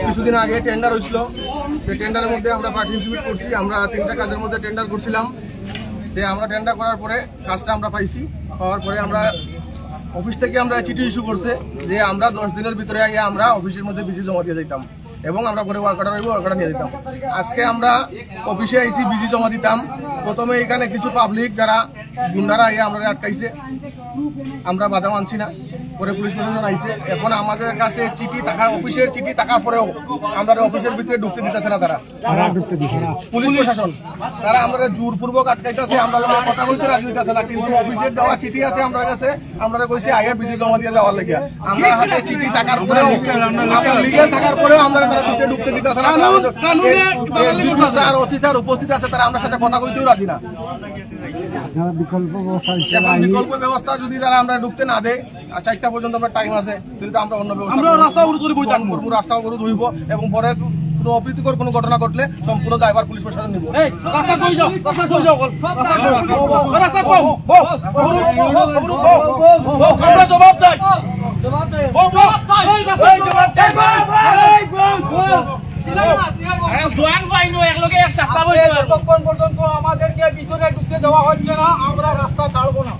কিছুদিন আগে টেন্ডার হয়েছিল, সেই টেন্ডারের মধ্যে আমরা পার্টিসিপেট করছি। আমরা 3টা কাজের মধ্যে টেন্ডার করছিলাম। যে আমরা টেন্ডার করার পরে কাজটা আমরা পাইছি। পাওয়ার পরে আমরা অফিস থেকে আমরা চিঠি ইস্যু করছে যে আমরা 10 দিনের ভিতরে আমরা অফিসের মধ্যে বিজি জমা দিয়ে দিতাম এবং আমরা পরে ওয়ার্ক অর্ডার হইব, ওয়ার্ক অর্ডার নিয়ে দিতাম। আজকে আমরা অফিসে আইসি বিজি জমা দিতাম। প্রথমে এখানে কিছু পাবলিক যারা গুন্ডারা আমরা আটকাইছে, আমরা বাধা মানছি না। পরে পুলিশ প্রশাসন আইছে। এখন আমাদের কাছে চিঠি থাকা, অফিসের চিঠি থাকার পরেও আমরা অফিসের ভিতরে ঢুকতে দিতেছে না। তারা পুলিশ প্রশাসন তারা আমরা জোরপূর্বক আটকাইতেছে। আমরা কথা কইতে রাজি হইতেছে না, কিন্তু অফিসের দেওয়া চিঠি আছে আমরা কাছে। আমরা কইছি আগে বিজি জমা দিয়ে যাওয়ার লাগে। আমরা হাতে চিঠি থাকার পরেও, লিগেল থাকার পরেও আমরা তারা ভিতরে ঢুকতে দিতেছে না। আর ওসি স্যার উপস্থিত আছে, তারা আমরা সাথে কথা কইতেও রাজি না। বিকল্প ব্যবস্থা যদি তারা আমরা ঢুকতে না দেয়, 4টা পর্যন্ত আমরা টাইম আছে, কিন্তু আমরা অন্য ব্যবস্থা রাস্তা অবরোধ হইব এবং পরে কোনো অপ্রীতিকর কোনো ঘটনা ঘটলে সম্পূর্ণ দায়ভার পুলিশ প্রশাসন নিব। জবাব চাই। আমাদেরকে ভিতরে ঢুকতে দেওয়া হচ্ছে না, আমরা রাস্তা ছাড়বো না।